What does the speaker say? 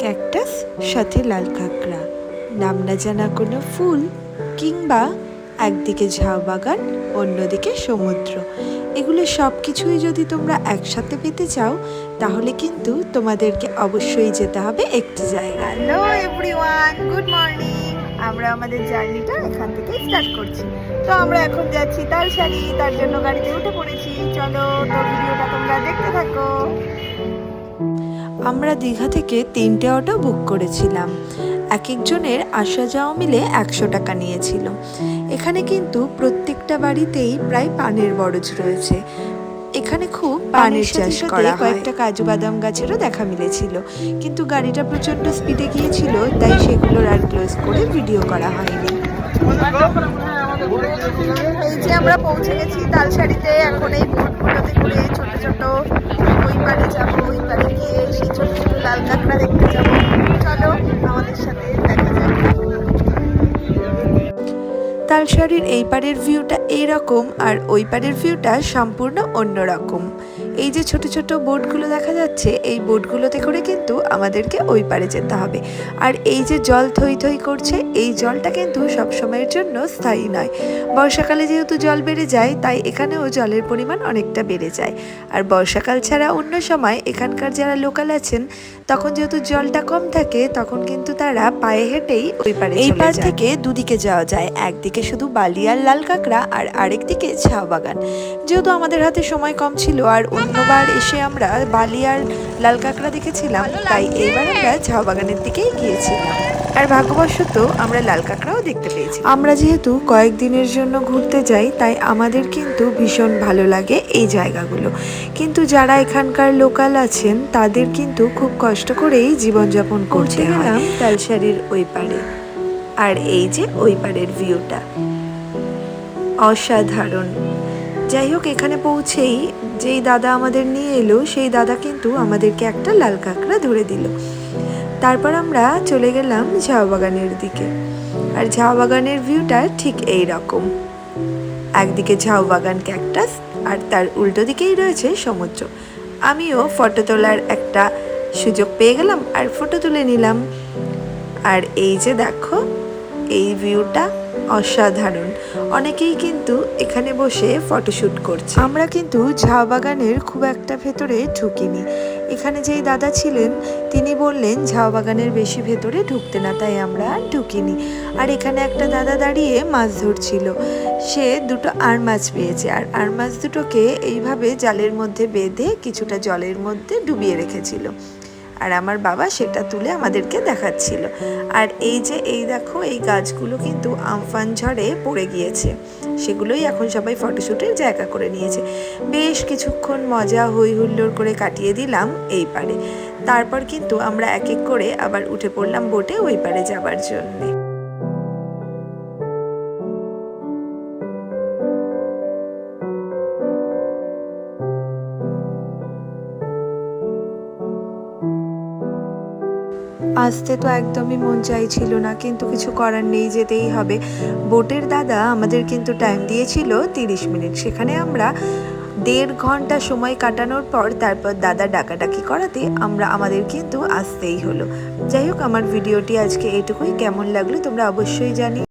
Cactus সাথে লাল কাঁকড়া, নাম না জানা কোনো ফুল, কিংবা একদিকে ঝাউ বাগান অন্যদিকে সমুদ্র, এগুলো সব কিছুই যদি তোমরা একসাথে পেতে চাও তাহলে কিন্তু তোমাদেরকে অবশ্যই যেতে হবে একটি জায়গায়। Hello everyone, good morning. আমরা আমাদের জার্নিটা এখান থেকে স্টার্ট করছি। তো আমরা এখন যাচ্ছি তালসারি, তার জন্য গাড়িতে উঠে পড়েছি। চলো, তো ভিডিওটা তোমরা দেখতে থাকো। আমরা দীঘা থেকে 3টে অটো বুক করেছিলাম। এক একজনের আসা যাওয়া মিলে 100 টাকা নিয়েছিল। এখানে কিন্তু প্রত্যেকটা বাড়িতেই প্রায় পানের বরজ রয়েছে। এখানে খুব পানের চাষ করা হয়। কয়েকটা কাজু বাদাম গাছেরও দেখা মিলেছিল, কিন্তু গাড়িটা প্রচন্ড স্পিডে গিয়েছিল, তাই সেগুলোর আর ক্লোজ করে ভিডিও করা হয়নি। এই যে আমরা পৌঁছে গেছি তালসারিতে। এখন এই বোটগুলোতে করে ছোট ছোট ওই পারে যাবো, ওই পারে গিয়ে সেই ছোট ছোট লাল কাঁকড়া দেখতে যাবো। চলো, আমাদের সাথে দেখা যাক। তালসারির এই পারের ভিউটা এইরকম, আর ওই পারের ভিউটা সম্পূর্ণ অন্যরকম। এই যে ছোট ছোট বোটগুলো দেখা যাচ্ছে, এই বোটগুলোতে করে কিন্তু আমাদেরকে ওই পারে যেতে হবে। আর এই যে জল থই থই করছে, এই জলটা কিন্তু সবসময়ের জন্য স্থায়ী নয়। বর্ষাকালে যেহেতু জল বেড়ে যায়, তাই এখানেও জলের পরিমাণ অনেকটা বেড়ে যায়। আর বর্ষাকাল ছাড়া অন্য সময় এখানকার যারা লোকাল আছেন, তখন যেহেতু জলটা কম থাকে, তখন কিন্তু তারা পায়ে হেঁটেই ওই পারে চলে যায়। এই পার থেকে দুদিকে যাওয়া যায়, একদিকে শুধু বালি আর লাল কাঁকড়া, আর আরেকদিকে ঝাউ বাগান। যেহেতু আমাদের হাতে সময় কম ছিল, আর অন্যবার এসে আমরা বালি আর লাল কাঁকড়া দেখেছিলাম, তাই এইবার আমরা ঝাউ বাগানের দিকেই গিয়েছিলাম। আর ভাগ্যবশত আমরা লাল কাঁকড়াও দেখতে পেয়েছি। আমরা যেহেতু কয়েকদিনের জন্য ঘুরতে যাই, তাই আমাদের কিন্তু ভীষণ ভালো লাগে এই জায়গাগুলো। কিন্তু যারা এখানকার লোকাল আছেন, তাদের কিন্তু খুব কষ্ট করেই জীবনযাপন করতে হয়। তালসারির ওই পারে, আর এই যে ওই পারের ভিউটা অসাধারণ। যাই হোক, এখানে পৌঁছেই যেই দাদা আমাদের নিয়ে এলো, সেই দাদা কিন্তু আমাদেরকে একটা লাল কাঁকড়া ধরে দিল। তারপর আমরা চলে গেলাম ঝাউ বাগানের দিকে। আর ঝাউ বাগানের ভিউটা ঠিক এই রকম। একদিকে ঝাউ বাগান, ক্যাকটাস, আর তার উল্টো দিকেই রয়েছে সমুদ্র। আমিও ফটো তোলার একটা সুযোগ পেয়ে গেলাম, আর ফটো তুলে নিলাম। আর এই যে দেখো, এই ভিউটা অসাধারণ। অনেকেই কিন্তু এখানে বসে ফটোশ্যুট করছে। আমরা কিন্তু ঝাউ বাগানের খুব একটা ভেতরে ঢুকিনি। এখানে যেই দাদা ছিলেন, তিনি বললেন ঝাউ বাগানের বেশি ভেতরে ঢুকতে না, তাই আমরা আর ঢুকিনি। আর এখানে একটা দাদা দাঁড়িয়ে মাছ ধরছিল। সে দুটো আর মাছ পেয়েছে, আর আর মাছ দুটোকে এইভাবে জালের মধ্যে বেঁধে কিছুটা জলের মধ্যে ডুবিয়ে রেখেছিল। আর আমার বাবা সেটা তুলে আমাদেরকে দেখাচ্ছিল। আর এই যে এই দেখো, এই গাছগুলো কিন্তু আমফান ঝড়ে পড়ে গিয়েছে, সেগুলোই এখন সবাই ফটোশ্যুটের জায়গা করে নিয়েছে। বেশ কিছুক্ষণ মজা হই হুল্লোড় করে কাটিয়ে দিলাম এই পারে। তারপর কিন্তু আমরা এক এক করে আবার উঠে পড়লাম বোটে ওই পারে যাবার জন্যে। আসতে তো একদমই মন চাইছিল না, কিন্তু কিছু করার নেই, যেতেই হবে। বোটের দাদা আমাদের কিন্তু টাইম দিয়েছিল 30 মিনিট। সেখানে আমরা 1.5 ঘন্টা সময় কাটানোর পর তারপর দাদা ডাকাডাকি করাতে আমাদের কিন্তু আসতেই হলো। যাই হোক, আমার ভিডিওটি আজকে এটুকুই। কেমন লাগলো তোমরা অবশ্যই জানি।